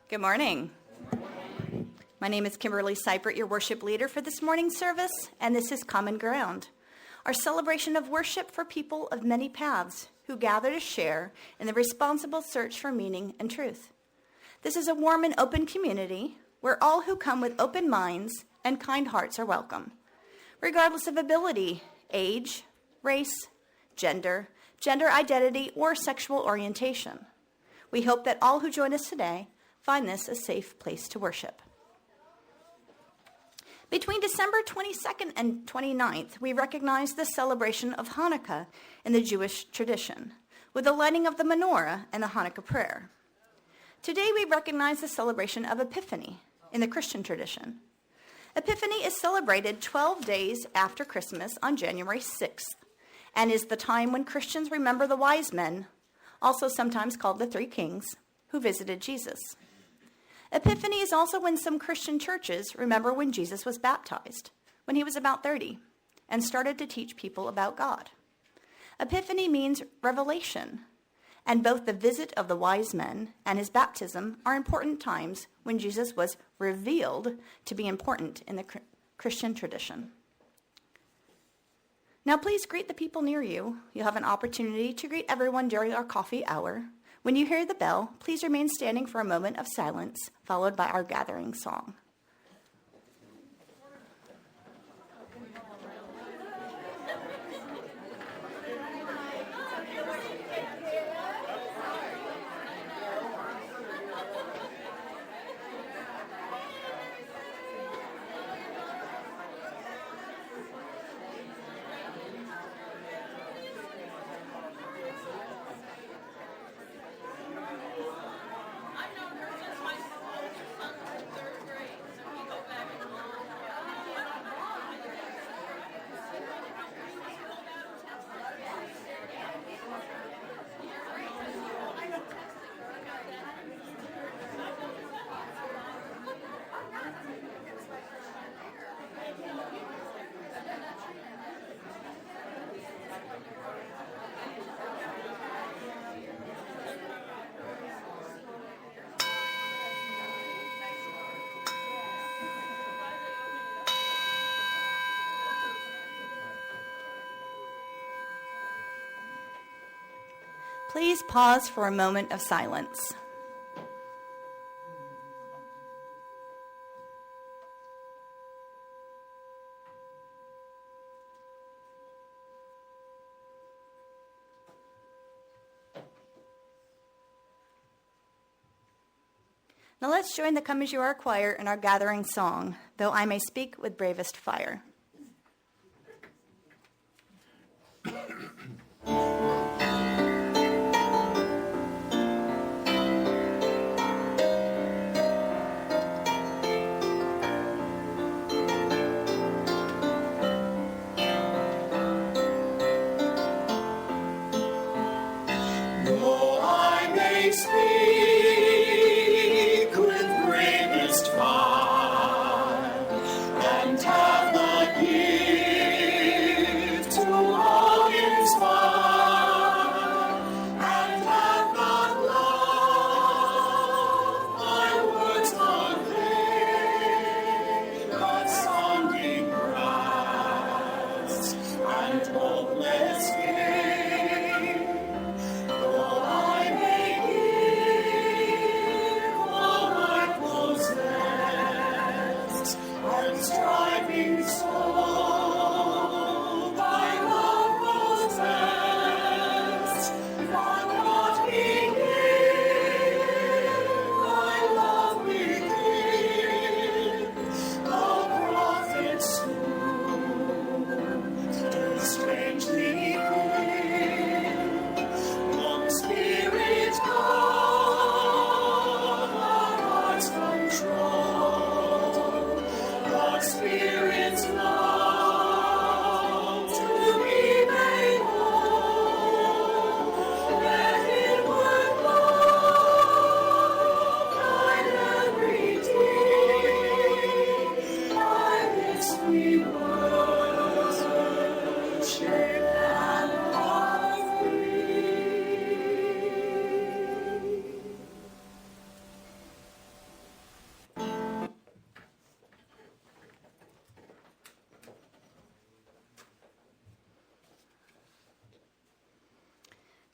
Good morning. My name is Kimberly Seipert, your worship leader for this morning's service, and this is Common Ground, our celebration of worship for people of many paths who gather to share in the responsible search for meaning and truth. This is a warm and open community where all who come with open minds and kind hearts are welcome, regardless of ability, age, race, gender identity, or sexual orientation. We hope that all who join us today find this a safe place to worship. Between December 22nd and 29th, we recognize the celebration of Hanukkah in the Jewish tradition, with the lighting of the menorah and the Hanukkah prayer. Today, we recognize the celebration of Epiphany in the Christian tradition. Epiphany is celebrated 12 days after Christmas on January 6th, and is the time when Christians remember the wise men, also sometimes called the Three Kings, who visited Jesus. Epiphany is also when some Christian churches remember when Jesus was baptized, when he was about 30, and started to teach people about God. Epiphany means revelation, and both the visit of the wise men and his baptism are important times when Jesus was revealed to be important in the Christian tradition. Now please greet the people near you. You'll have an opportunity to greet everyone during our coffee hour. When you hear the bell, please remain standing for a moment of silence, followed by our gathering song. Please pause for a moment of silence. Now let's join the Come As You Are choir in our gathering song, Though I May Speak with Bravest Fire. Speak with bravest fire, and have the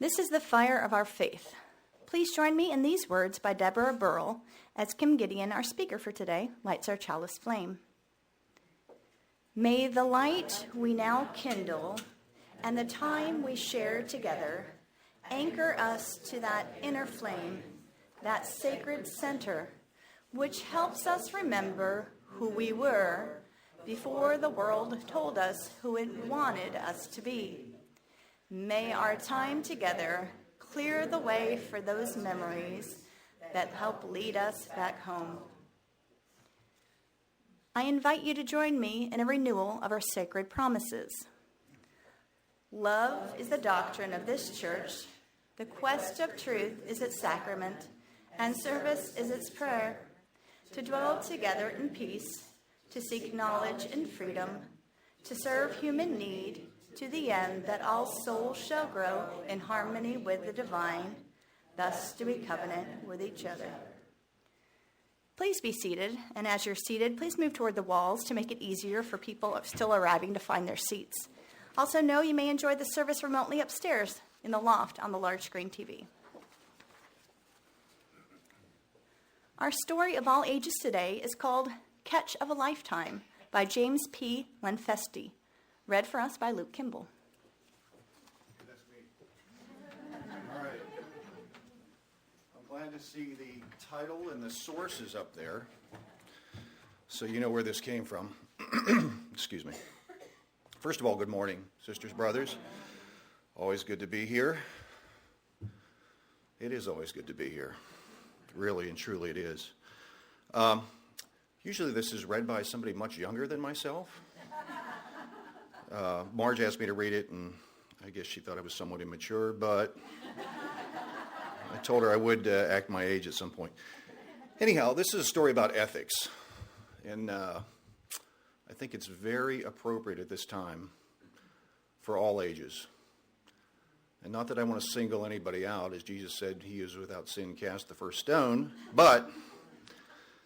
This is the fire of our faith. Please join me in these words by Deborah Burrell as Kim Gideon, our speaker for today, lights our chalice flame. May the light we now kindle and the time we share together anchor us to that inner flame, that sacred center, which helps us remember who we were before the world told us who it wanted us to be. May our time together clear the way for those memories that help lead us back home. I invite you to join me in a renewal of our sacred promises. Love is the doctrine of this church. The quest of truth is its sacrament, and service is its prayer. To dwell together in peace, to seek knowledge and freedom, to serve human need, to the end that all souls shall grow in harmony with the divine. Thus do we covenant with each other. Please be seated, and as you're seated, please move toward the walls to make it easier for people still arriving to find their seats. Also know you may enjoy the service remotely upstairs in the loft on the large screen TV. Our story of all ages today is called Catch of a Lifetime by James P. Lenfesti, read for us by Luke Kimball. That's me. All right. I'm glad to see the title and the sources up there, so you know where this came from. Excuse me. First of all, good morning, sisters, brothers. Always good to be here. It is always good to be here. Really and truly it is. Usually this is read by somebody much younger than myself. Marge asked me to read it, and I guess she thought I was somewhat immature, but I told her I would act my age at some point. Anyhow, this is a story about ethics, and I think it's very appropriate at this time for all ages. And not that I want to single anybody out, as Jesus said, he is without sin cast the first stone, but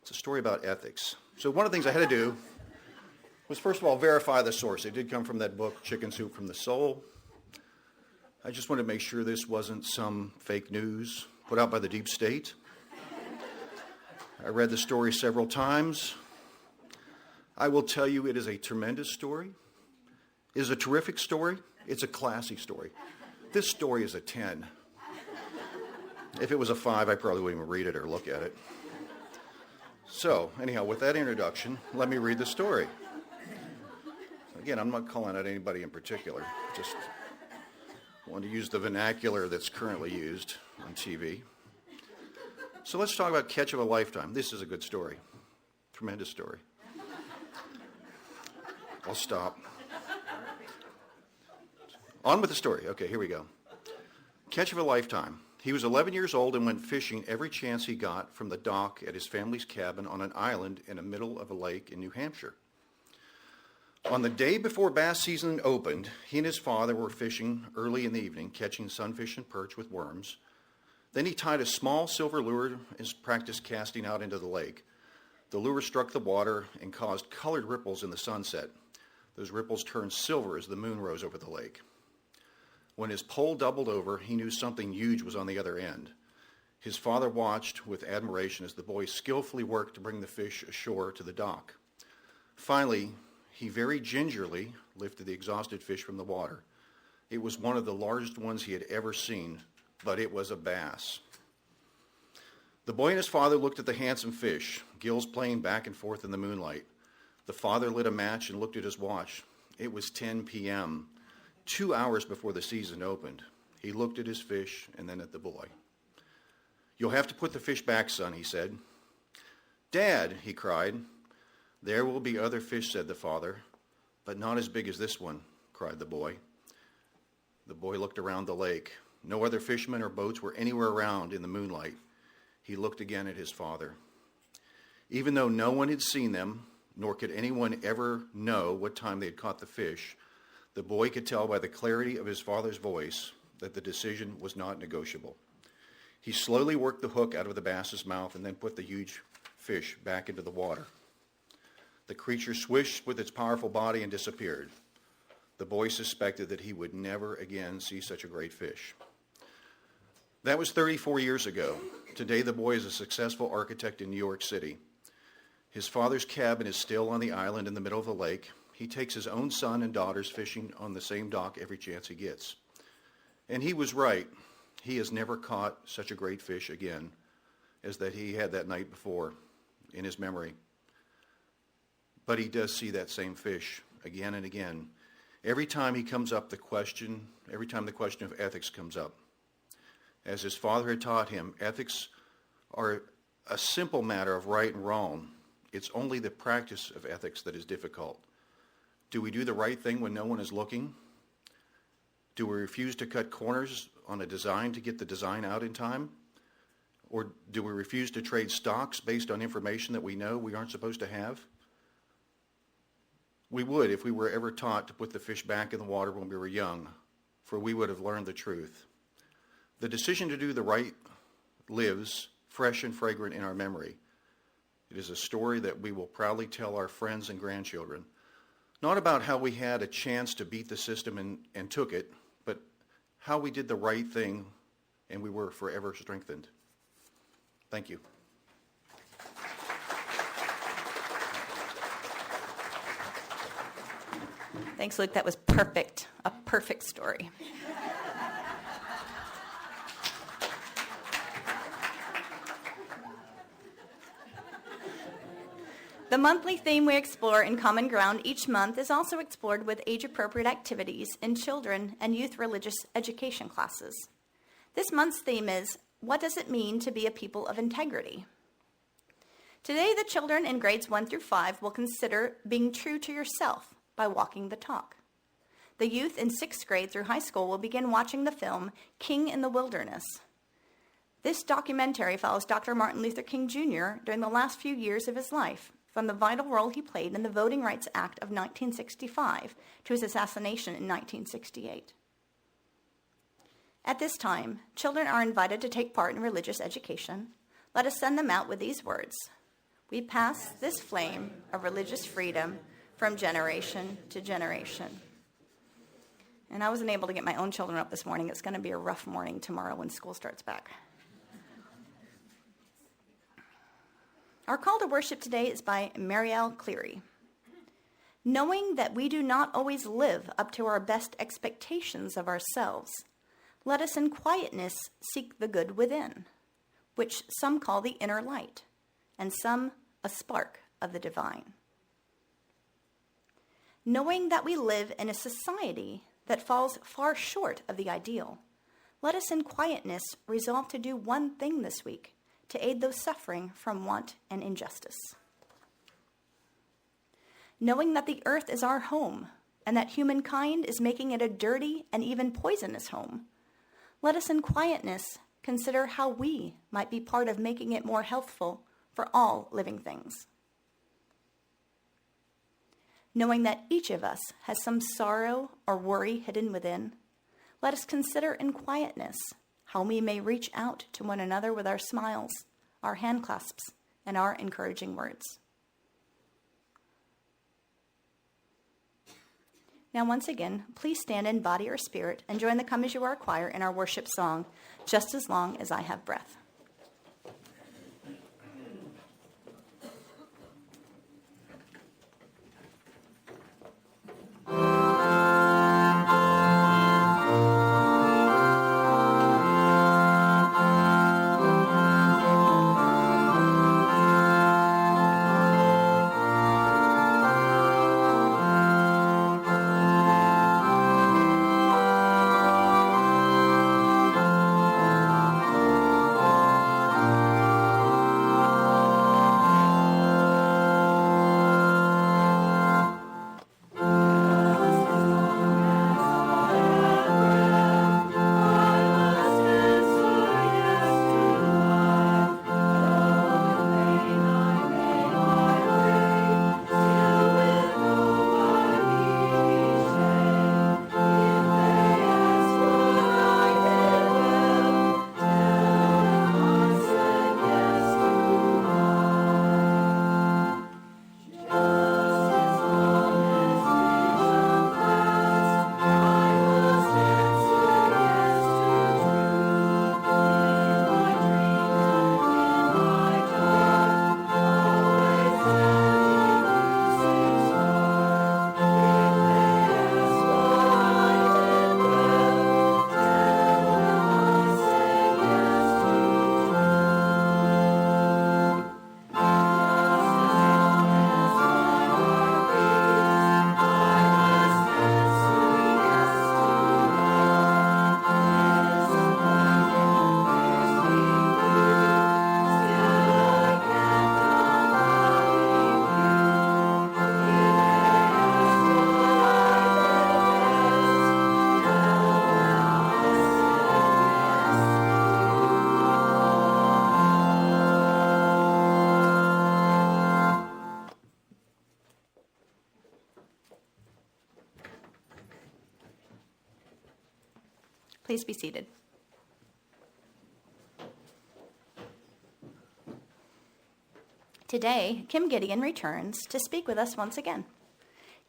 it's a story about ethics. So one of the things I had to do was, first of all, verify the source. It did come from that book, Chicken Soup from the Soul. I just wanted to make sure this wasn't some fake news put out by the deep state. I read the story several times. I will tell you it is a tremendous story. It is a terrific story. It's a classy story. This story is a 10. If it was a 5, I probably wouldn't even read it or look at it. So, anyhow, with that introduction, let me read the story. Again, I'm not calling out anybody in particular. Just want to use the vernacular that's currently used on TV. So let's talk about Catch of a Lifetime. This is a good story. Tremendous story. I'll stop. On with the story. Okay, here we go. Catch of a Lifetime. He was 11 years old and went fishing every chance he got from the dock at his family's cabin on an island in the middle of a lake in New Hampshire. On the day before bass season opened, he and his father were fishing early in the evening, catching sunfish and perch with worms. Then he tied a small silver lure and practiced casting out into the lake. The lure struck the water and caused colored ripples in the sunset. Those ripples turned silver as the moon rose over the lake. When his pole doubled over, he knew something huge was on the other end. His father watched with admiration as the boy skillfully worked to bring the fish ashore to the dock. Finally, he very gingerly lifted the exhausted fish from the water. It was one of the largest ones he had ever seen, but it was a bass. The boy and his father looked at the handsome fish, gills playing back and forth in the moonlight. The father lit a match and looked at his watch. It was 10 p.m., 2 hours before the season opened. He looked at his fish and then at the boy. "You'll have to put the fish back, son," he said. "Dad," he cried. "There will be other fish," said the father. "But not as big as this one," cried the boy. The boy looked around the lake. No other fishermen or boats were anywhere around in the moonlight. He looked again at his father. Even though no one had seen them, nor could anyone ever know what time they had caught the fish, the boy could tell by the clarity of his father's voice that the decision was not negotiable. He slowly worked the hook out of the bass's mouth and then put the huge fish back into the water. The creature swished with its powerful body and disappeared. The boy suspected that he would never again see such a great fish. That was 34 years ago. Today, the boy is a successful architect in New York City. His father's cabin is still on the island in the middle of the lake. He takes his own son and daughters fishing on the same dock every chance he gets. And he was right. He has never caught such a great fish again as that he had that night before in his memory. But he does see that same fish again and again. Every time the question of ethics comes up. As his father had taught him, ethics are a simple matter of right and wrong. It's only the practice of ethics that is difficult. Do we do the right thing when no one is looking? Do we refuse to cut corners on a design to get the design out in time? Or do we refuse to trade stocks based on information that we know we aren't supposed to have? We would if we were ever taught to put the fish back in the water when we were young, for we would have learned the truth. The decision to do the right lives fresh and fragrant in our memory. It is a story that we will proudly tell our friends and grandchildren, not about how we had a chance to beat the system and took it, but how we did the right thing and we were forever strengthened. Thank you. Thanks, Luke. That was perfect. A perfect story. The monthly theme we explore in Common Ground each month is also explored with age-appropriate activities in children and youth religious education classes. This month's theme is, what does it mean to be a people of integrity? Today, the children in grades 1 through 5 will consider being true to yourself by walking the talk. The youth in 6th grade through high school will begin watching the film King in the Wilderness. This documentary follows Dr. Martin Luther King Jr. during the last few years of his life, from the vital role he played in the Voting Rights Act of 1965 to his assassination in 1968. At this time, children are invited to take part in religious education. Let us send them out with these words. We pass this flame of religious freedom from generation to generation. And I wasn't able to get my own children up this morning. It's going to be a rough morning tomorrow when school starts back. Our call to worship today is by Marielle Cleary. Knowing that we do not always live up to our best expectations of ourselves, let us in quietness seek the good within, which some call the inner light, and some a spark of the divine. Knowing that we live in a society that falls far short of the ideal, let us in quietness resolve to do one thing this week to aid those suffering from want and injustice. Knowing that the earth is our home and that humankind is making it a dirty and even poisonous home, let us in quietness consider how we might be part of making it more healthful for all living things. Knowing that each of us has some sorrow or worry hidden within, let us consider in quietness how we may reach out to one another with our smiles, our hand clasps, and our encouraging words. Now, once again, please stand in body or spirit and join the Come As You Are choir in our worship song, Just As Long As I Have Breath. Please be seated. Today, Kim Gideon returns to speak with us once again.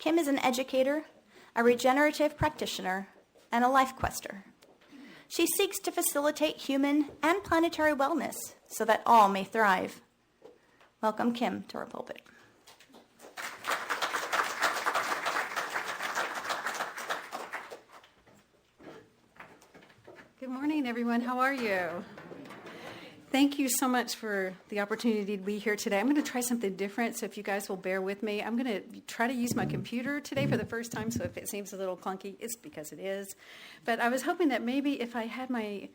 Kim is an educator, a regenerative practitioner, and a life quester. She seeks to facilitate human and planetary wellness so that all may thrive. Welcome, Kim, to our pulpit. Good morning, everyone. How are you? Thank you so much for the opportunity to be here today. I'm going to try something different, so if you guys will bear with me. I'm going to try to use my computer today for the first time, so if it seems a little clunky, it's because it is. But I was hoping that maybe if I had my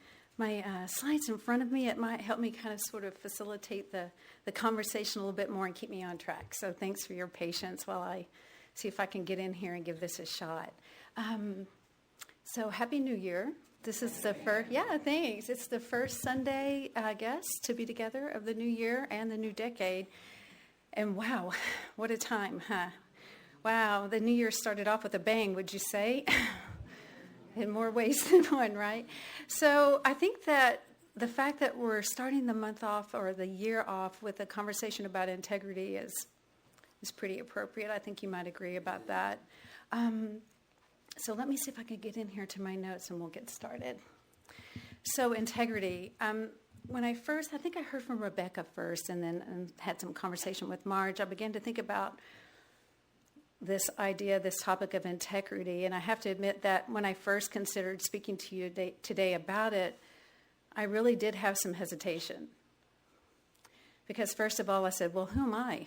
slides in front of me, it might help me kind of sort of facilitate the conversation a little bit more and keep me on track. So thanks for your patience while I see if I can get in here and give this a shot. So Happy New Year. This is the first, thanks. It's the first Sunday, I guess, to be together of the new year and the new decade. And wow, what a time, huh? Wow, the new year started off with a bang, would you say? In more ways than one, right? So I think that the fact that we're starting the month off or the year off with a conversation about integrity is pretty appropriate. I think you might agree about that. So let me see if I can get in here to my notes and we'll get started. So integrity. When I think I heard from Rebecca first and then had some conversation with Marge, I began to think about this topic of integrity. And I have to admit that when I first considered speaking to you today about it, I really did have some hesitation. Because first of all, I said, well, who am I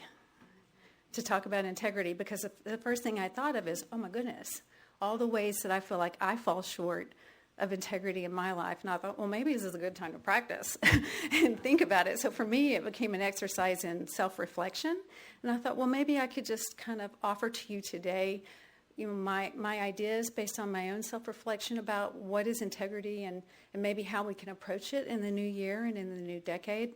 to talk about integrity? Because the first thing I thought of is, oh my goodness, all the ways that I feel like I fall short of integrity in my life. And I thought, well, maybe this is a good time to practice and think about it. So for me, it became an exercise in self-reflection. And I thought, well, maybe I could just kind of offer to you today, my ideas based on my own self-reflection about what is integrity and maybe how we can approach it in the new year and in the new decade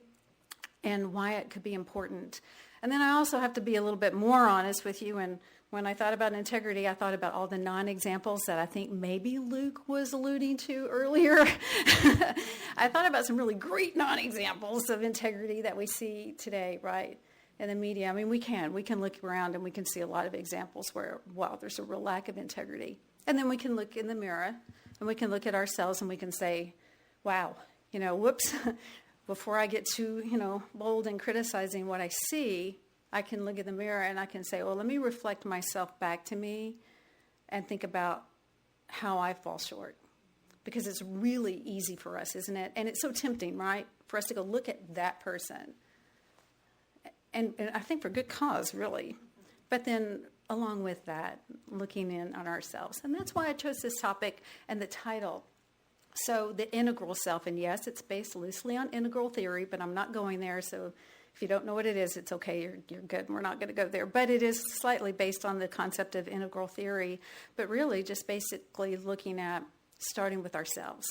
and why it could be important. And then I also have to be a little bit more honest with you. And when I thought about integrity, I thought about all the non-examples that I think maybe Luke was alluding to earlier. I thought about some really great non-examples of integrity that we see today, right, in the media. I mean, we can look around and we can see a lot of examples where, wow, there's a real lack of integrity. And then we can look in the mirror and we can look at ourselves and we can say, wow, whoops. Before I get too, bold in criticizing what I see, I can look in the mirror and I can say, well, let me reflect myself back to me and think about how I fall short. Because it's really easy for us, isn't it? And it's so tempting, right? For us to go look at that person. And I think for good cause, really. But then along with that, looking in on ourselves. And that's why I chose this topic and the title. So the integral self, and yes, it's based loosely on integral theory, but I'm not going there, so if you don't know what it is, it's okay, you're good, we're not going to go there. But it is slightly based on the concept of integral theory, but really just basically looking at starting with ourselves.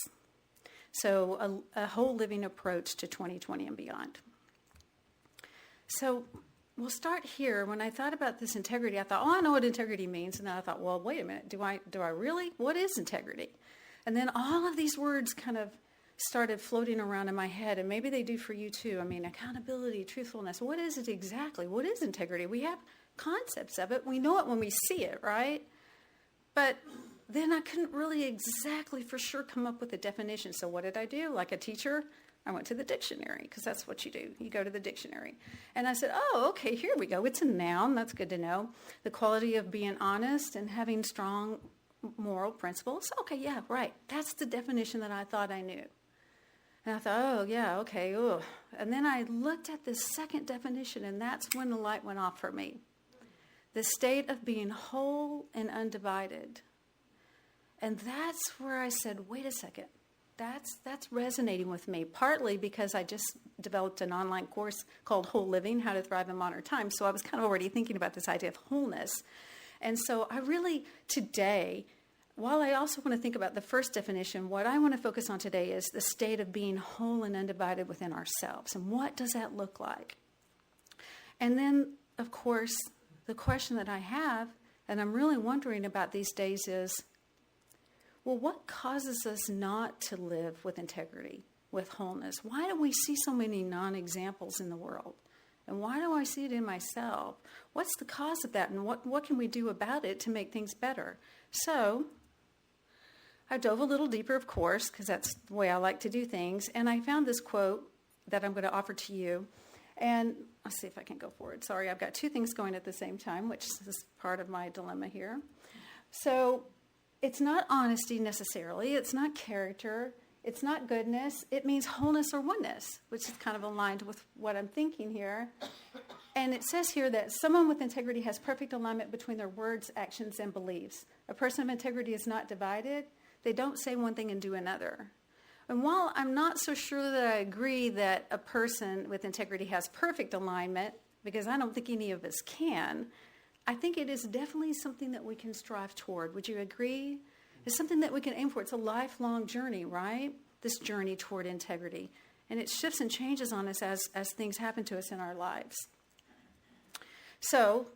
So a whole living approach to 2020 and beyond. So we'll start here. When I thought about this integrity, I thought, I know what integrity means. And then I thought, well, wait a minute, do I really? What is integrity? And then all of these words kind of started floating around in my head, and maybe they do for you too. I mean, accountability, truthfulness. What is it exactly? What is integrity? We have concepts of it. We know it when we see it, right? But then I couldn't really exactly for sure come up with a definition. So what did I do? Like a teacher, I went to the dictionary, because that's what you do. You go to the dictionary. And I said, oh, okay, here we go. It's a noun. That's good to know. The quality of being honest and having strong moral principles. Okay, yeah, right. That's the definition that I thought I knew. And I thought, oh, yeah, okay. Ugh. And then I looked at the second definition, and that's when the light went off for me. The state of being whole and undivided. And that's where I said, wait a second. That's resonating with me, partly because I just developed an online course called Whole Living, How to Thrive in Modern Times. So I was kind of already thinking about this idea of wholeness. And so I really, today, while I also want to think about the first definition, what I want to focus on today is the state of being whole and undivided within ourselves. And what does that look like? And then, of course, the question that I have, and I'm really wondering about these days is, well, what causes us not to live with integrity, with wholeness? Why do we see so many non-examples in the world? And why do I see it in myself? What's the cause of that? And what can we do about it to make things better? So I dove a little deeper, of course, because that's the way I like to do things. And I found this quote that I'm going to offer to you. And I'll see if I can go forward. Sorry, I've got two things going at the same time, which is part of my dilemma here. So it's not honesty necessarily. It's not character. It's not goodness. It means wholeness or oneness, which is kind of aligned with what I'm thinking here. And it says here that someone with integrity has perfect alignment between their words, actions, and beliefs. A person of integrity is not divided. They don't say one thing and do another. And while I'm not so sure that I agree that a person with integrity has perfect alignment, because I don't think any of us can, I think it is definitely something that we can strive toward. Would you agree? It's something that we can aim for. It's a lifelong journey, right? This journey toward integrity. And it shifts and changes on us as things happen to us in our lives. So,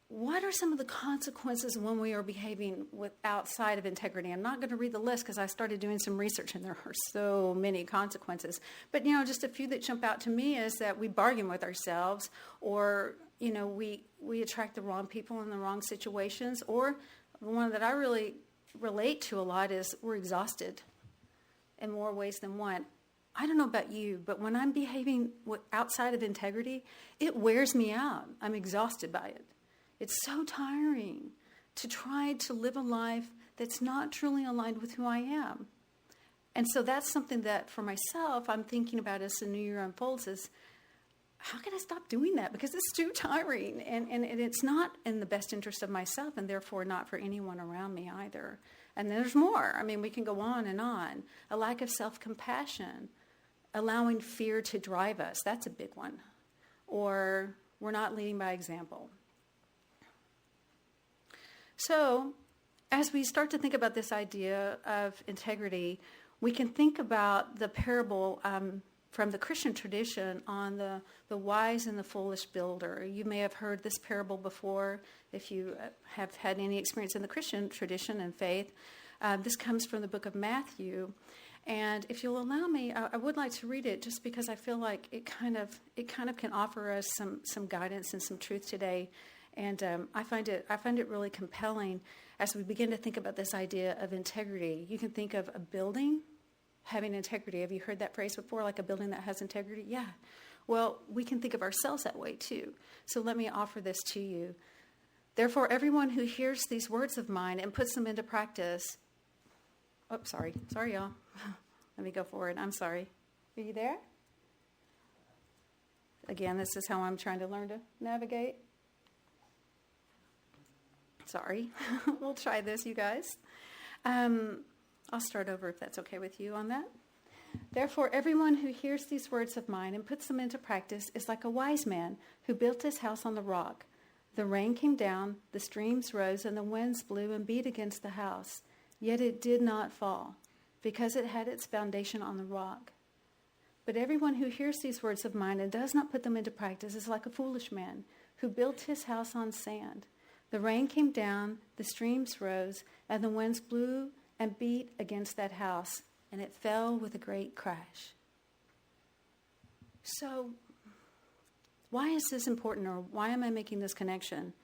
what are some of the consequences when we are behaving outside of integrity? I'm not going to read the list because I started doing some research and there are so many consequences. But, just a few that jump out to me is that we bargain with ourselves, or, we attract the wrong people in the wrong situations, or the one that I really relate to a lot is we're exhausted in more ways than one. I don't know about you, but when I'm behaving outside of integrity, it wears me out. I'm exhausted by it. It's so tiring to try to live a life that's not truly aligned with who I am. And so that's something that for myself, I'm thinking about as the new year unfolds is, how can I stop doing that? Because it's too tiring and it's not in the best interest of myself and therefore not for anyone around me either. And there's more. I mean, we can go on and on. A lack of self-compassion, allowing fear to drive us. That's a big one. Or we're not leading by example. So, as we start to think about this idea of integrity, we can think about the parable from the Christian tradition on the wise and the foolish builder. You may have heard this parable before if you have had any experience in the Christian tradition and faith. This comes from the book of Matthew. And if you'll allow me, I would like to read it just because I feel like it kind of can offer us some guidance and some truth today. And I find it really compelling as we begin to think about this idea of integrity. You can think of a building having integrity. Have you heard that phrase before, like a building that has integrity? Yeah. Well, we can think of ourselves that way too. So let me offer this to you. Therefore, everyone who hears these words of mine and puts them into practice. Oh, sorry, y'all. Let me go forward. I'm sorry. Are you there? Again, this is how I'm trying to learn to navigate. Sorry. We'll try this, you guys. I'll start over if that's okay with you on that. Therefore, everyone who hears these words of mine and puts them into practice is like a wise man who built his house on the rock. The rain came down, the streams rose, and the winds blew and beat against the house. Yet it did not fall, because it had its foundation on the rock. But everyone who hears these words of mine and does not put them into practice is like a foolish man who built his house on sand. The rain came down, the streams rose, and the winds blew and beat against that house, and it fell with a great crash. So, why is this important, or why am I making this connection?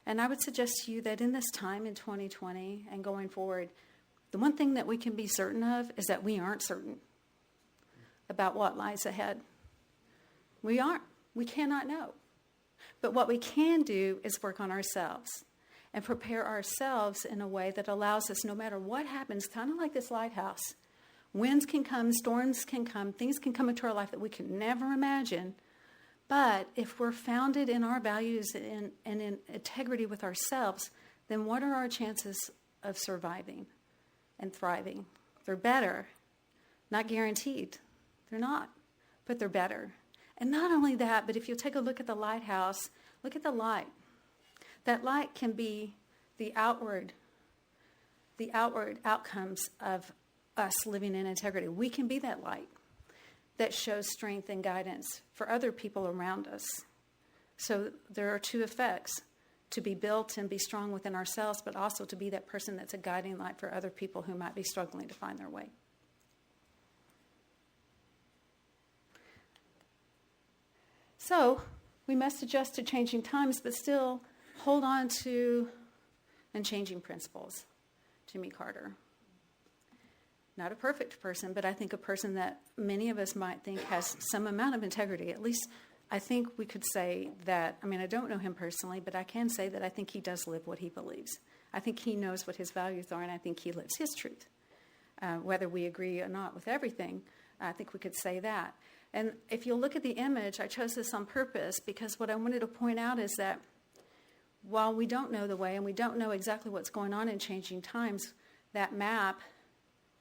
And I would suggest to you that in this time in 2020 and going forward, the one thing that we can be certain of is that we aren't certain about what lies ahead. We aren't. We cannot know. But what we can do is work on ourselves and prepare ourselves in a way that allows us, no matter what happens, kind of like this lighthouse. Winds can come, storms can come, things can come into our life that we can never imagine. But if we're founded in our values and in integrity with ourselves, then what are our chances of surviving and thriving? They're better. Not guaranteed. They're not. But they're better. And not only that, but if you take a look at the lighthouse, look at the light. That light can be the outward outcomes of us living in integrity. We can be that light that shows strength and guidance for other people around us. So there are two effects. to be built and be strong within ourselves, but also to be that person that's a guiding light for other people who might be struggling to find their way. So we must adjust to changing times, but still hold on to unchanging principles. Jimmy Carter. Not a perfect person, but I think a person that many of us might think has some amount of integrity. At least I think we could say that. I mean, I don't know him personally, but I can say that I think he does live what he believes. I think he knows what his values are, and I think he lives his truth. Whether we agree or not with everything, I think we could say that. And if you look at the image, I chose this on purpose because what I wanted to point out is that while we don't know the way and we don't know exactly what's going on in changing times, that map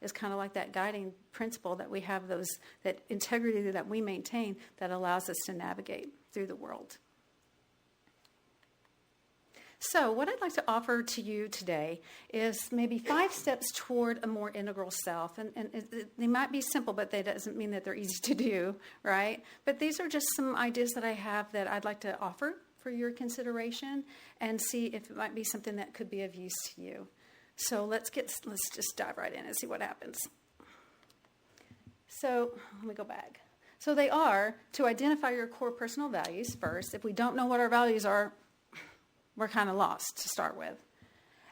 is kind of like that guiding principle that we have, that integrity that we maintain that allows us to navigate through the world. So what I'd like to offer to you today is maybe 5 steps toward a more integral self. And they might be simple, but that doesn't mean that they're easy to do, right? But these are just some ideas that I have that I'd like to offer for your consideration and see if it might be something that could be of use to you. So let's just dive right in and see what happens. So let me go back. So they are to identify your core personal values first. If we don't know what our values are, we're kind of lost to start with.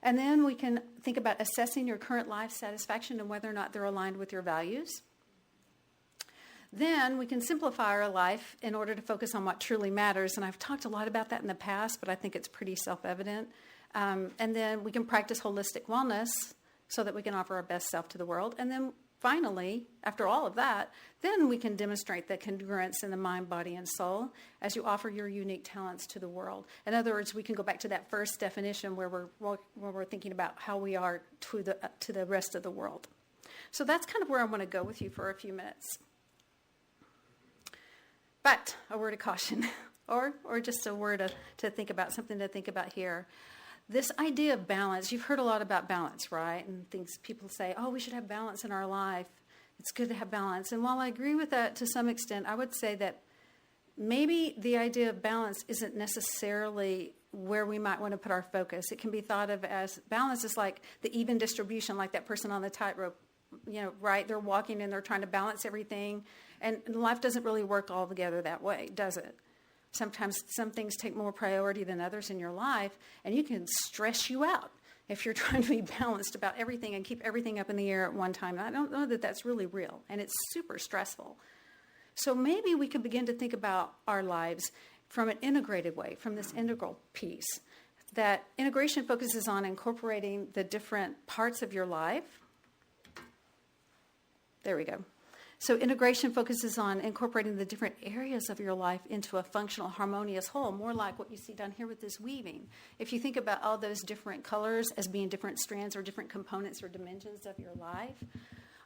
And then we can think about assessing your current life satisfaction and whether or not they're aligned with your values. Then we can simplify our life in order to focus on what truly matters. And I've talked a lot about that in the past, but I think it's pretty self-evident. And then we can practice holistic wellness so that we can offer our best self to the world. And then finally, after all of that, then we can demonstrate the congruence in the mind, body, and soul as you offer your unique talents to the world. In other words, we can go back to that first definition where we're thinking about how we are to the rest of the world. So that's kind of where I want to go with you for a few minutes. But a word of caution, or just a word to think about, something to think about here. This idea of balance, you've heard a lot about balance, right? And things people say, oh, we should have balance in our life. It's good to have balance. And while I agree with that to some extent, I would say that maybe the idea of balance isn't necessarily where we might want to put our focus. It can be thought of as balance is like the even distribution, like that person on the tightrope, right? They're walking and they're trying to balance everything. And life doesn't really work all together that way, does it? Sometimes some things take more priority than others in your life, and you can stress you out if you're trying to be balanced about everything and keep everything up in the air at one time. And I don't know that that's really real, and it's super stressful. So maybe we could begin to think about our lives from an integrated way, from this integral piece. That integration focuses on incorporating the different parts of your life. There we go. So integration focuses on incorporating the different areas of your life into a functional, harmonious whole, more like what you see down here with this weaving. If you think about all those different colors as being different strands or different components or dimensions of your life,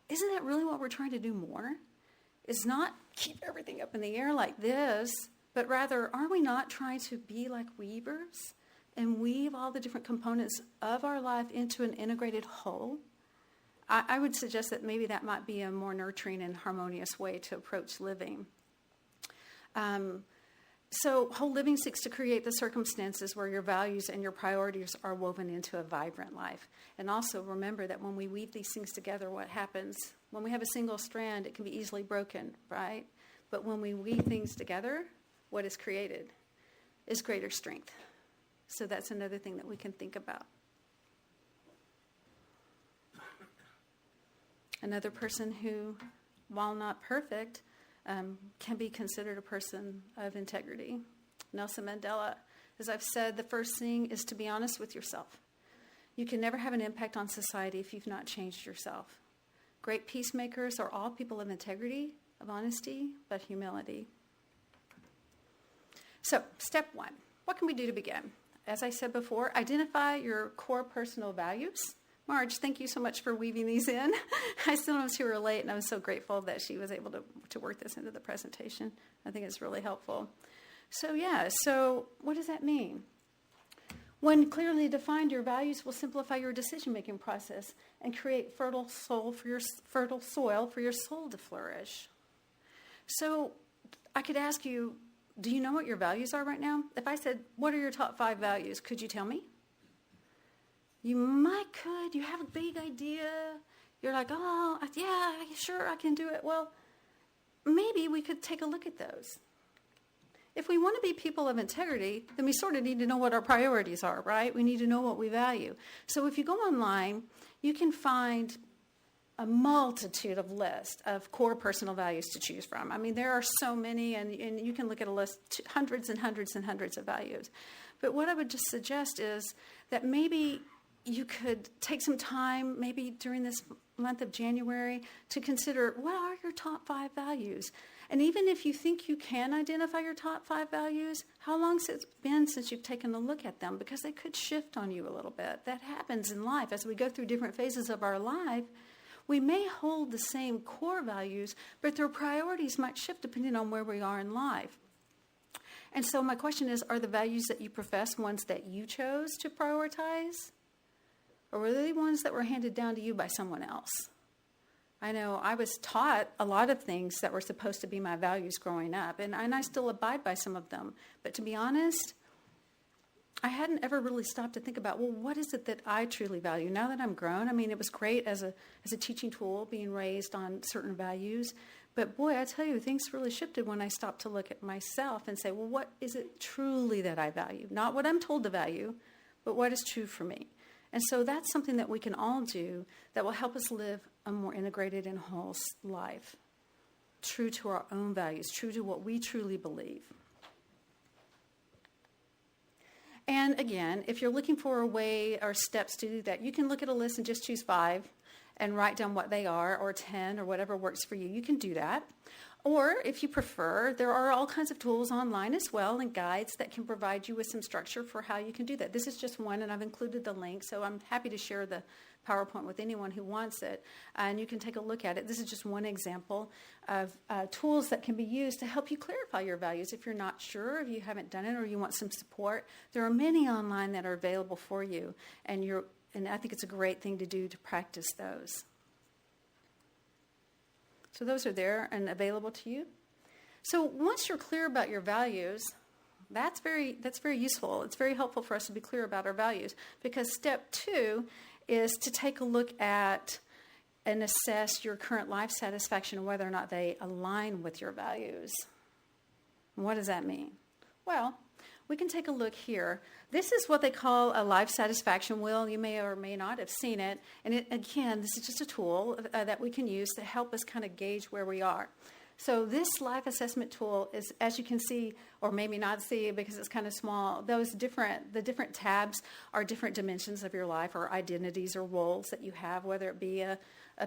isn't that really what we're trying to do more? Is not keep everything up in the air like this, but rather, are we not trying to be like weavers and weave all the different components of our life into an integrated whole? I would suggest that maybe that might be a more nurturing and harmonious way to approach living. So whole living seeks to create the circumstances where your values and your priorities are woven into a vibrant life. And also remember that when we weave these things together, what happens? When we have a single strand, it can be easily broken, right? But when we weave things together, what is created is greater strength. So that's another thing that we can think about. Another person who, while not perfect, can be considered a person of integrity. Nelson Mandela, as I've said, the first thing is to be honest with yourself. You can never have an impact on society if you've not changed yourself. Great peacemakers are all people of integrity, of honesty, but humility. So, step 1, what can we do to begin? As I said before, identify your core personal values. Marge, thank you so much for weaving these in. I still know she were late, and I was so grateful that she was able to work this into the presentation. I think it's really helpful. So what does that mean? When clearly defined, your values will simplify your decision-making process and create fertile soil for your soul to flourish. So I could ask you, do you know what your values are right now? If I said, what are your top 5 values? Could you tell me? You could. You have a big idea. You're like, oh, yeah, sure, I can do it. Well, maybe we could take a look at those. If we want to be people of integrity, then we sort of need to know what our priorities are, right? We need to know what we value. So if you go online, you can find a multitude of lists of core personal values to choose from. I mean, there are so many, and you can look at a list, hundreds and hundreds and hundreds of values. But what I would just suggest is that maybe you could take some time, maybe during this month of January, to consider what are your top 5 values. And even if you think you can identify your top 5 values, how long has it been since you've taken a look at them? Because they could shift on you a little bit. That happens in life. As we go through different phases of our life, we may hold the same core values, but their priorities might shift depending on where we are in life. And so my question is, are the values that you profess ones that you chose to prioritize? Or were they ones that were handed down to you by someone else? I know I was taught a lot of things that were supposed to be my values growing up, and I still abide by some of them. But to be honest, I hadn't ever really stopped to think about, well, what is it that I truly value? Now that I'm grown, I mean, it was great as a teaching tool, being raised on certain values. But boy, I tell you, things really shifted when I stopped to look at myself and say, well, what is it truly that I value? Not what I'm told to value, but what is true for me. And so that's something that we can all do that will help us live a more integrated and whole life, true to our own values, true to what we truly believe. And again, if you're looking for a way or steps to do that, you can look at a list and just choose 5 and write down what they are, or 10, or whatever works for you. You can do that. Or if you prefer, there are all kinds of tools online as well and guides that can provide you with some structure for how you can do that. This is just one, and I've included the link, so I'm happy to share the PowerPoint with anyone who wants it, and you can take a look at it. This is just one example of tools that can be used to help you clarify your values. If you're not sure, if you haven't done it, or you want some support, there are many online that are available for you, and I think it's a great thing to do to practice those. So those are there and available to you. So once you're clear about your values, that's very useful. It's very helpful for us to be clear about our values, because step 2 is to take a look at and assess your current life satisfaction and whether or not they align with your values. What does that mean? Well, we can take a look here. This is what they call a life satisfaction wheel. You may or may not have seen it. And again, this is just a tool that we can use to help us kind of gauge where we are. So this life assessment tool is, as you can see, or maybe not see because it's kind of small, the different tabs are different dimensions of your life, or identities or roles that you have, whether it be a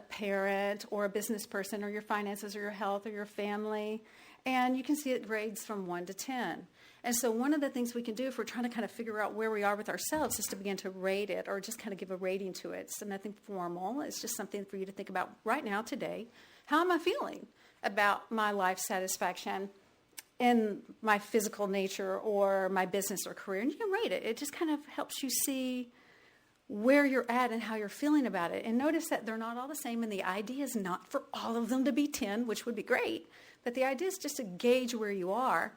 parent or a business person, or your finances or your health or your family. And you can see it grades from 1 to 10. And so one of the things we can do if we're trying to kind of figure out where we are with ourselves is to begin to rate it, or just kind of give a rating to it. So nothing formal. It's just something for you to think about right now, today. How am I feeling about my life satisfaction in my physical nature or my business or career? And you can rate it. It just kind of helps you see where you're at and how you're feeling about it. And notice that they're not all the same, and the idea is not for all of them to be 10, which would be great. But the idea is just to gauge where you are.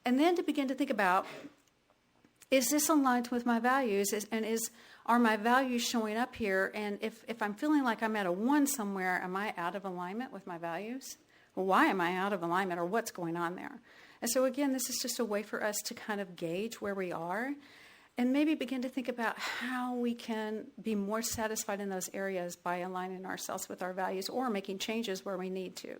And then to begin to think about, is this aligned with my values? Are my values showing up here? And if I'm feeling like I'm at a 1 somewhere, am I out of alignment with my values? Well, why am I out of alignment, or what's going on there? And so again, this is just a way for us to kind of gauge where we are and maybe begin to think about how we can be more satisfied in those areas by aligning ourselves with our values, or making changes where we need to.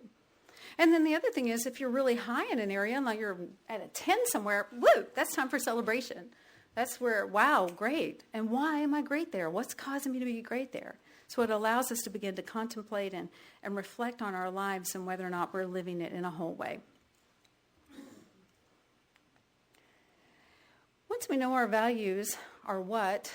And then the other thing is, if you're really high in an area, like you're at a 10 somewhere, woo, that's time for celebration. That's where, wow, great. And why am I great there? What's causing me to be great there? So it allows us to begin to contemplate and reflect on our lives and whether or not we're living it in a whole way. Once we know our values are what,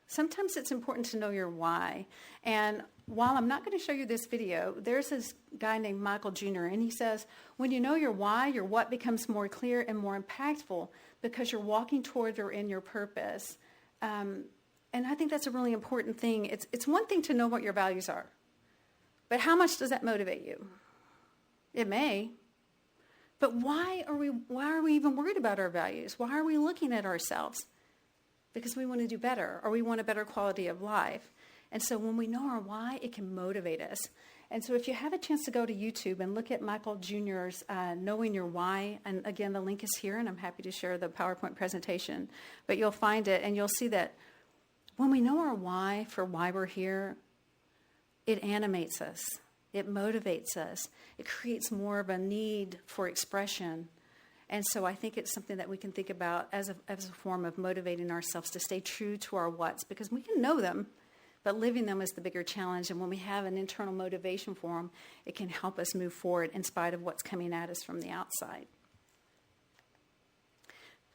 sometimes it's important to know your why. And while I'm not going to show you this video, there's this guy named Michael Jr., and he says, when you know your why, your what becomes more clear and more impactful because you're walking toward or in your purpose. And I think that's a really important thing. It's one thing to know what your values are, but how much does that motivate you? It may. But why are we even worried about our values? Why are we looking at ourselves? Because we want to do better, or we want a better quality of life. And so when we know our why, it can motivate us. And so if you have a chance to go to YouTube and look at Michael Jr.'s Knowing Your Why, and again, the link is here, and I'm happy to share the PowerPoint presentation, but you'll find it, and you'll see that when we know our why for why we're here, it animates us. It motivates us. It creates more of a need for expression. And so I think it's something that we can think about as a form of motivating ourselves to stay true to our whats, because we can know them, but living them is the bigger challenge. And when we have an internal motivation for them, it can help us move forward in spite of what's coming at us from the outside.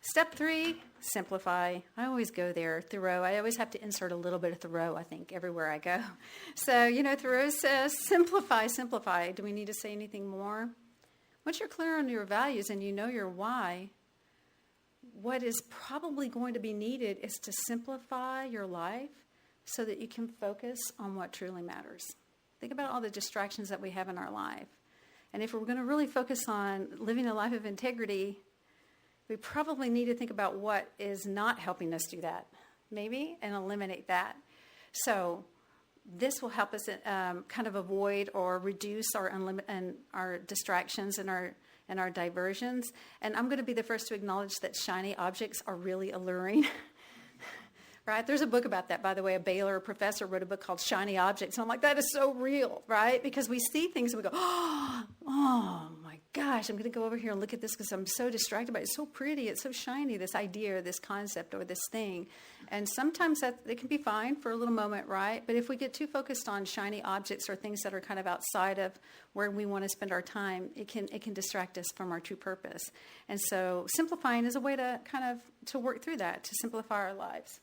Step 3, simplify. I always go there, Thoreau. I always have to insert a little bit of Thoreau, I think, everywhere I go. So, Thoreau says, simplify, simplify. Do we need to say anything more? Once you're clear on your values and you know your why, what is probably going to be needed is to simplify your life so that you can focus on what truly matters. Think about all the distractions that we have in our life. And if we're going to really focus on living a life of integrity, we probably need to think about what is not helping us do that, maybe, and eliminate that. So this will help us kind of avoid or reduce our distractions and our diversions. And I'm going to be the first to acknowledge that shiny objects are really alluring. Right? There's a book about that, by the way. A Baylor professor wrote a book called Shiny Objects. And I'm like, that is so real, right? Because we see things and we go, oh my gosh, I'm going to go over here and look at this because I'm so distracted by it. It's so pretty. It's so shiny, this idea or this concept or this thing. And sometimes it can be fine for a little moment, right? But if we get too focused on shiny objects or things that are kind of outside of where we want to spend our time, it can distract us from our true purpose. And so simplifying is a way to to work through that, to simplify our lives.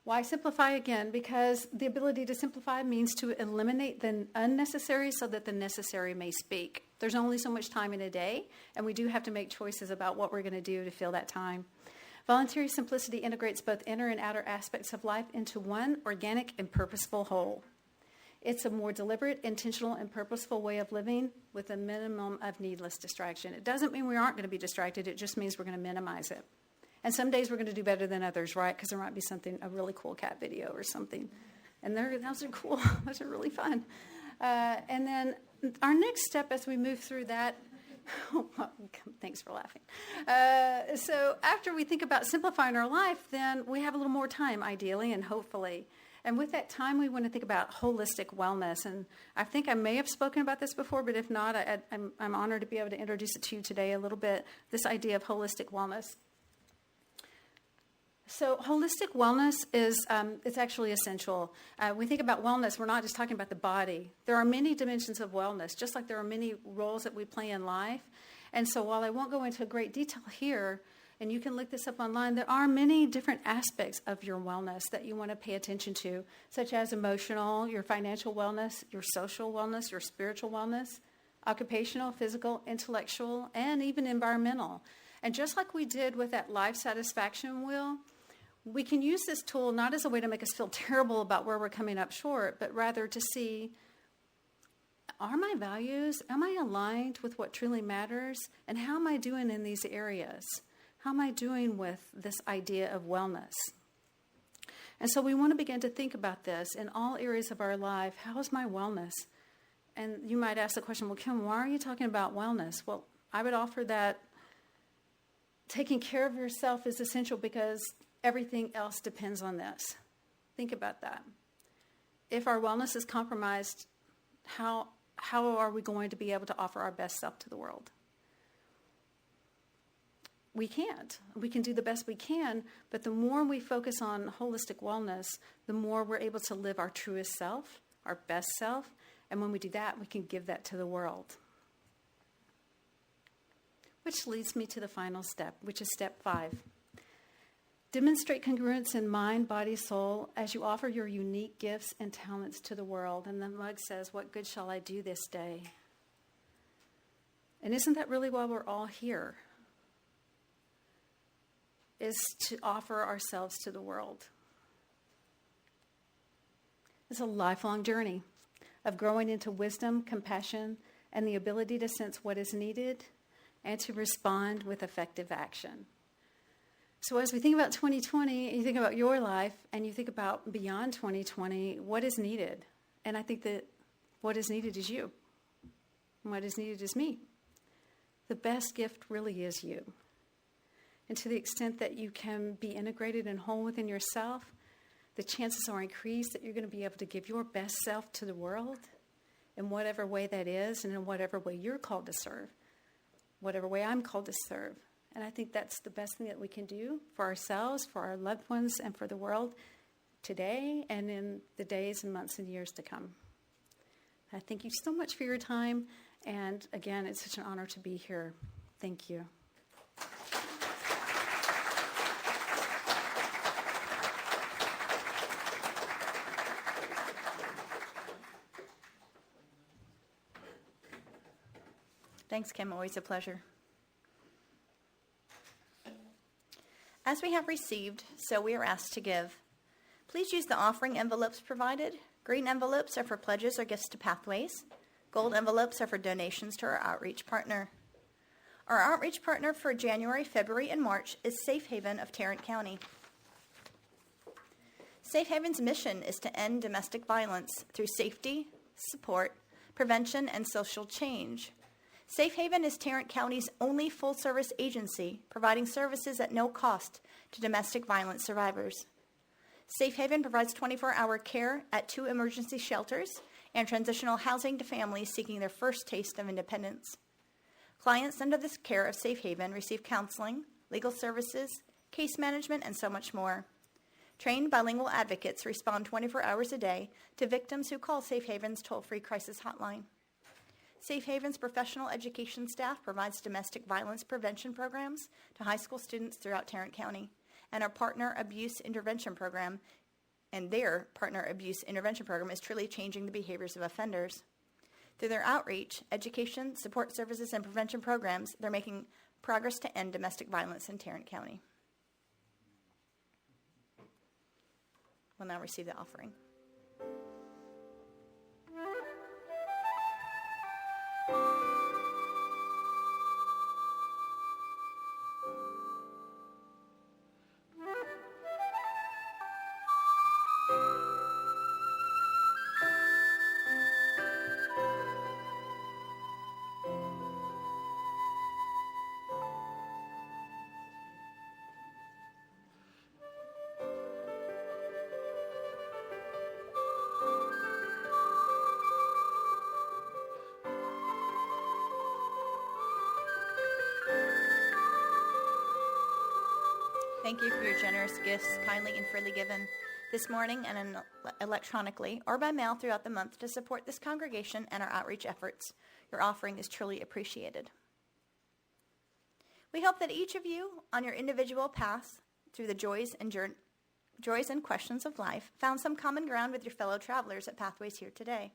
Why simplify again? Because the ability to simplify means to eliminate the unnecessary so that the necessary may speak. There's only so much time in a day, and we do have to make choices about what we're going to do to fill that time. Voluntary simplicity integrates both inner and outer aspects of life into one organic and purposeful whole. It's a more deliberate, intentional, and purposeful way of living with a minimum of needless distraction. It doesn't mean we aren't going to be distracted. It just means we're going to minimize it. And some days we're going to do better than others, right? Because there might be a really cool cat video or something. And those are cool. Those are really fun. And then our next step as we move through that, thanks for laughing. So after we think about simplifying our life, then we have a little more time, ideally and hopefully. And with that time, we want to think about holistic wellness. And I think I may have spoken about this before, but if not, I'm honored to be able to introduce it to you today a little bit, this idea of holistic wellness. So holistic wellness is it's actually essential. We think about wellness, we're not just talking about the body. There are many dimensions of wellness, just like there are many roles that we play in life. And so while I won't go into great detail here, and you can look this up online, there are many different aspects of your wellness that you want to pay attention to, such as emotional, your financial wellness, your social wellness, your spiritual wellness, occupational, physical, intellectual, and even environmental. And just like we did with that life satisfaction wheel, we can use this tool not as a way to make us feel terrible about where we're coming up short, but rather to see, are my values, am I aligned with what truly matters? And how am I doing in these areas? How am I doing with this idea of wellness? And so we want to begin to think about this in all areas of our life. How is my wellness? And you might ask the question, well, Kim, why are you talking about wellness? Well, I would offer that taking care of yourself is essential because everything else depends on this. Think about that. If our wellness is compromised, how are we going to be able to offer our best self to the world? We can't. We can do the best we can, but the more we focus on holistic wellness, the more we're able to live our truest self, our best self, and when we do that, we can give that to the world. Which leads me to the final step, which is step 5. Demonstrate congruence in mind, body, soul as you offer your unique gifts and talents to the world. And the mug says, what good shall I do this day? And isn't that really why we're all here? Is to offer ourselves to the world. It's a lifelong journey of growing into wisdom, compassion, and the ability to sense what is needed and to respond with effective action. So as we think about 2020, and you think about your life, and you think about beyond 2020, what is needed? And I think that what is needed is you. And what is needed is me. The best gift really is you. And to the extent that you can be integrated and whole within yourself, the chances are increased that you're going to be able to give your best self to the world in whatever way that is, and in whatever way you're called to serve, whatever way I'm called to serve. And I think that's the best thing that we can do for ourselves, for our loved ones, and for the world today and in the days and months and years to come. I thank you so much for your time. And again, it's such an honor to be here. Thank you. Thanks, Kim. Always a pleasure. As we have received, so we are asked to give. Please use the offering envelopes provided. Green envelopes are for pledges or gifts to Pathways. Gold envelopes are for donations to our outreach partner. Our outreach partner for January, February, and March is Safe Haven of Tarrant County. Safe Haven's mission is to end domestic violence through safety, support, prevention, and social change. Safe Haven is Tarrant County's only full-service agency providing services at no cost to domestic violence survivors. Safe Haven provides 24-hour care at 2 emergency shelters and transitional housing to families seeking their first taste of independence. Clients under this care of Safe Haven receive counseling, legal services, case management, and so much more. Trained bilingual advocates respond 24 hours a day to victims who call Safe Haven's toll-free crisis hotline. Safe Haven's professional education staff provides domestic violence prevention programs to high school students throughout Tarrant County, and our partner abuse intervention program, and their partner abuse intervention program is truly changing the behaviors of offenders. Through their outreach, education, support services, and prevention programs, they're making progress to end domestic violence in Tarrant County. We'll now receive the offering. Thank you for your generous gifts, kindly and freely given this morning and electronically or by mail throughout the month to support this congregation and our outreach efforts. Your offering is truly appreciated. We hope that each of you, on your individual paths through the joys and questions of life, found some common ground with your fellow travelers at Pathways here today.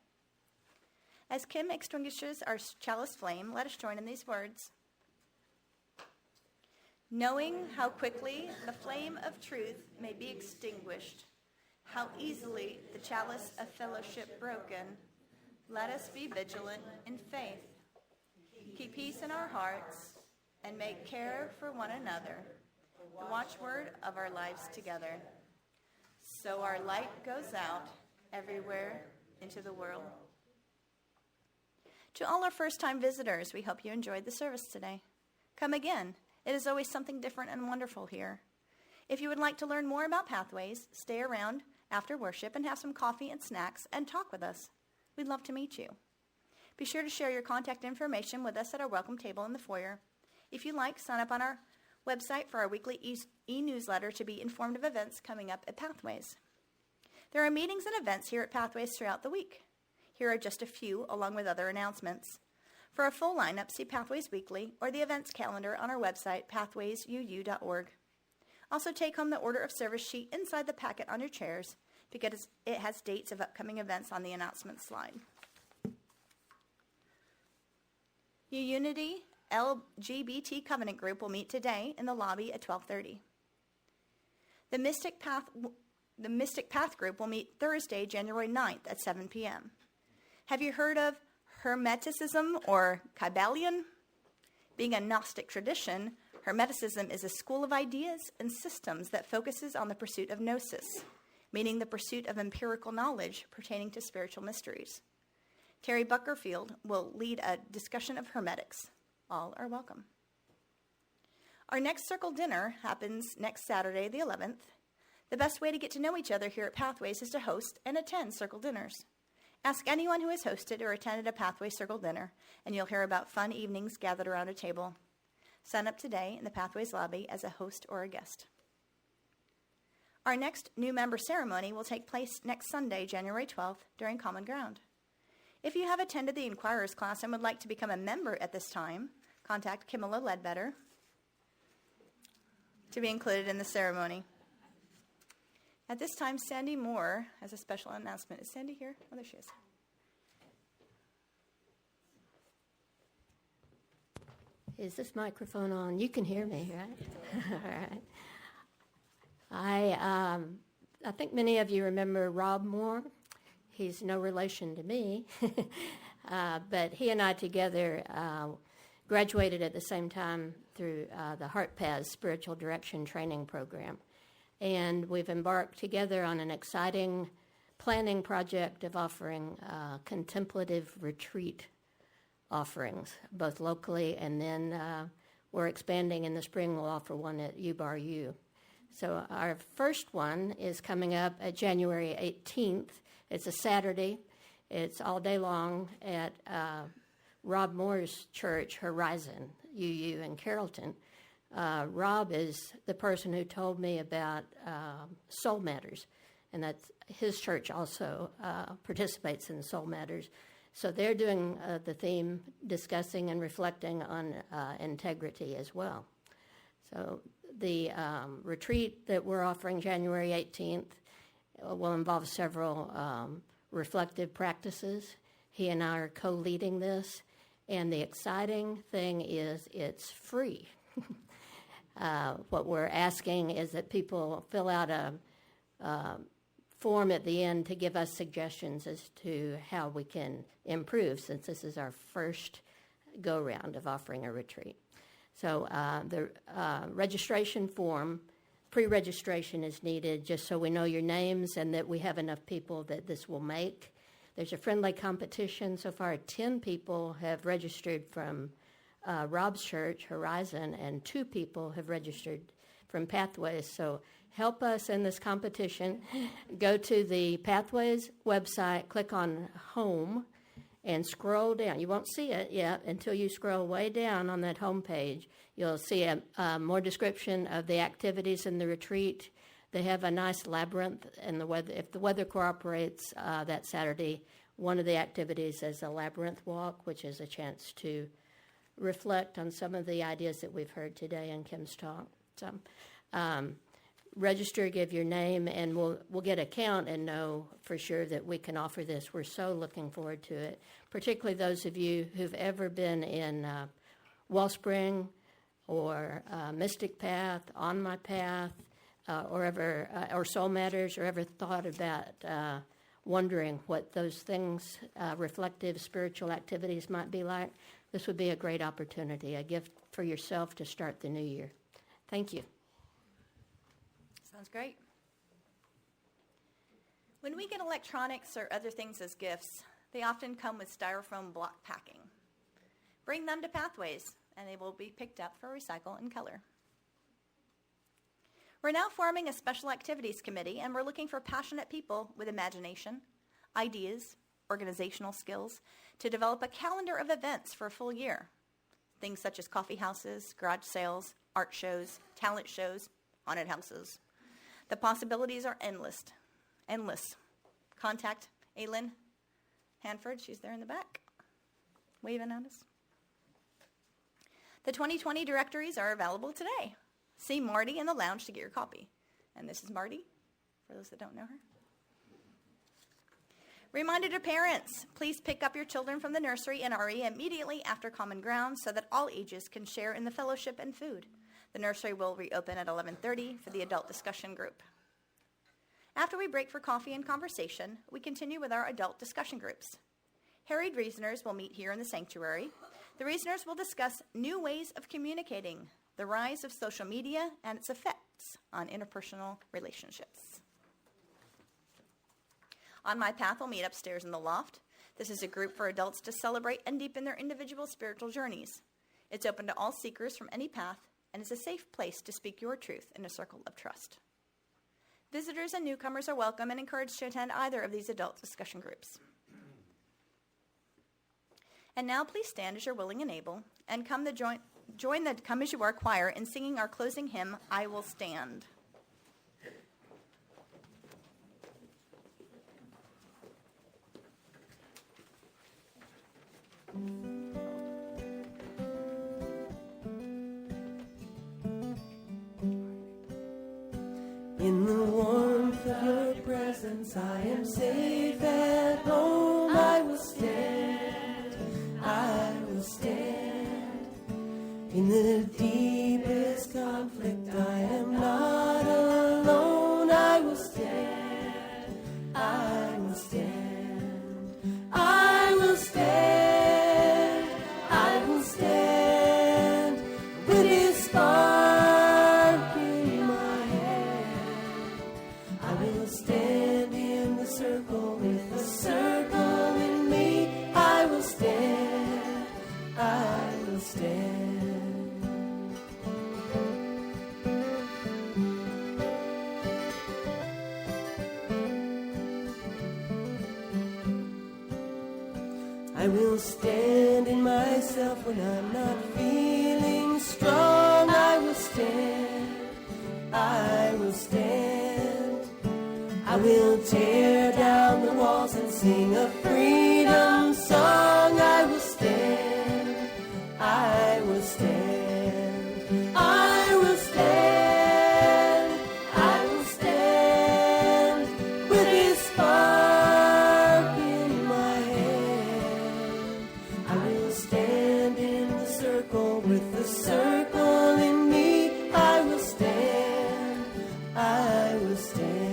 As Kim extinguishes our chalice flame, let us join in these words. Knowing how quickly the flame of truth may be extinguished, how easily the chalice of fellowship broken, let us be vigilant in faith. Keep peace in our hearts and make care for one another, the watchword of our lives together. So our light goes out everywhere into the world. To all our first-time visitors, we hope you enjoyed the service today. Come again. It is always something different and wonderful here. If you would like to learn more about Pathways, stay around after worship and have some coffee and snacks and talk with us. We'd love to meet you. Be sure to share your contact information with us at our welcome table in the foyer. If you like, sign up on our website for our weekly e-newsletter to be informed of events coming up at Pathways. There are meetings and events here at Pathways throughout the week. Here are just a few, along with other announcements. For a full lineup, see Pathways Weekly or the events calendar on our website, pathwaysuu.org. Also take home the order of service sheet inside the packet on your chairs because it has dates of upcoming events on the announcements slide. Unity LGBT Covenant Group will meet today in the lobby at 12:30. The Mystic Path Group will meet Thursday, January 9th at 7 p.m. Have you heard of Hermeticism, or Kybalion. Being a Gnostic tradition, Hermeticism is a school of ideas and systems that focuses on the pursuit of gnosis, meaning the pursuit of empirical knowledge pertaining to spiritual mysteries. Terry Buckerfield will lead a discussion of hermetics. All are welcome. Our next circle dinner happens next Saturday, the 11th. The best way to get to know each other here at Pathways is to host and attend circle dinners. Ask anyone who has hosted or attended a Pathway Circle dinner, and you'll hear about fun evenings gathered around a table. Sign up today in the Pathways lobby as a host or a guest. Our next new member ceremony will take place next Sunday, January 12th, during Common Ground. If you have attended the Inquirer's class and would like to become a member at this time, contact Kimala Ledbetter to be included in the ceremony. At this time, Sandy Moore has a special announcement. Is Sandy here? Oh, there she is. Is this microphone on? You can hear me, right? All right. I think many of you remember Rob Moore. He's no relation to me, but he and I together graduated at the same time through the Heart Paths Spiritual Direction Training Program. And we've embarked together on an exciting planning project of offering contemplative retreat offerings, both locally and then we're expanding in the spring. We'll offer one at U-Bar-U. So our first one is coming up at January 18th. It's a Saturday. It's all day long at Rob Moore's church, Horizon, UU in Carrollton. Rob is the person who told me about Soul Matters, and that's his church also participates in Soul Matters. So they're doing the theme, discussing and reflecting on integrity as well. So the retreat that we're offering January 18th will involve several reflective practices. He and I are co-leading this, and the exciting thing is it's free. What we're asking is that people fill out a form at the end to give us suggestions as to how we can improve, since this is our first go-round of offering a retreat. So the registration form, pre-registration is needed just so we know your names and that we have enough people that this will make. There's a friendly competition. So far, 10 people have registered from Rob's church, Horizon, and 2 people have registered from Pathways. So help us in this competition. Go to the Pathways website, click on Home, and scroll down. You won't see it yet until you scroll way down on that home page. You'll see a more description of the activities in the retreat. They have a nice labyrinth, and if the weather cooperates that Saturday, one of the activities is a labyrinth walk, which is a chance to reflect on some of the ideas that we've heard today in Kim's talk. So register, give your name, and we'll get a count and know for sure that we can offer this. We're so looking forward to it, particularly those of you who've ever been in Wellspring or Mystic Path, On My Path, or Soul Matters, or ever thought about wondering what those things, reflective spiritual activities might be like. This would be a great opportunity, a gift for yourself to start the new year. Thank you. Sounds great. When we get electronics or other things as gifts, they often come with styrofoam block packing. Bring them to Pathways, and they will be picked up for recycle and color. We're now forming a special activities committee, and we're looking for passionate people with imagination, ideas, organizational skills to develop a calendar of events for a full year. Things such as coffee houses, garage sales, art shows, talent shows, haunted houses. The possibilities are endless. Contact Aylin Hanford. She's there in the back, waving at us. The 2020 directories are available today. See Marty in the lounge to get your copy. And this is Marty, for those that don't know her. Reminder to parents, please pick up your children from the nursery and RE immediately after Common Ground so that all ages can share in the fellowship and food. The nursery will reopen at 11:30 for the adult discussion group. After we break for coffee and conversation, we continue with our adult discussion groups. Harried reasoners will meet here in the sanctuary. The reasoners will discuss new ways of communicating, the rise of social media and its effects on interpersonal relationships. On My Path will meet upstairs in the loft. This is a group for adults to celebrate and deepen their individual spiritual journeys. It's open to all seekers from any path and is a safe place to speak your truth in a circle of trust. Visitors and newcomers are welcome and encouraged to attend either of these adult discussion groups. And now please stand as you're willing and able and join the Come As You Are choir in singing our closing hymn, I Will Stand. In the warmth of your presence, I am safe at home. I will stand, I will stand. In the deepest conflict, I am not alone. I will stand, I will stand. I will stand, I will stand. With his spark in my hand, I will stand in the circle with the circle in me. I will stand, I will stand. I will stand in myself when I'm not feeling strong. I will stand, I will stand. I will tear down the walls and sing a freedom song. I will stand, I will stand. I will stand, I will stand. With his spark in my hand, I will stand in the circle with the circle in me. I will stand, I will stand.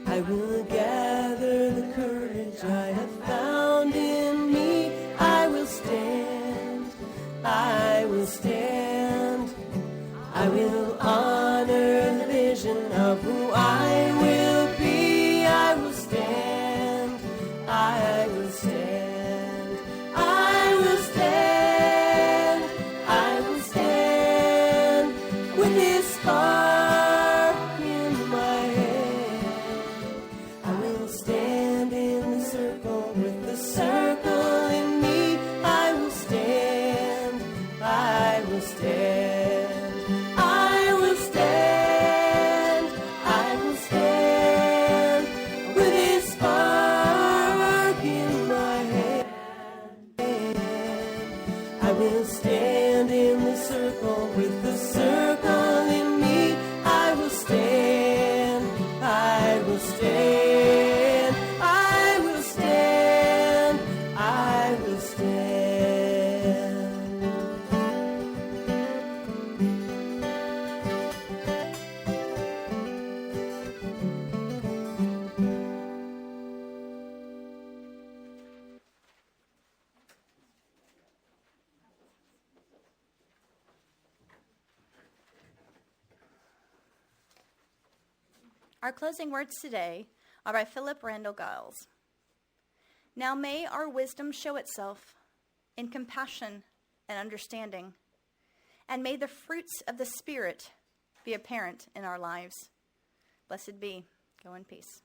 I will gather the courage I have found in me. I will stand, I will stand. I will honor the vision of who I will be. I will stand, I will stand. I will stand, I will stand. With his spark in my hand, I will stand in the circle with the circle in me. I will stand, I will stand. I will stand, I will stand. With his spark in my hand, I will stand in the circle with the circle in me. I will stand, I will stand. I will stand, I will stand. Our closing words today are by Philip Randall Giles. Now may our wisdom show itself in compassion and understanding, and may the fruits of the Spirit be apparent in our lives. Blessed be. Go in peace.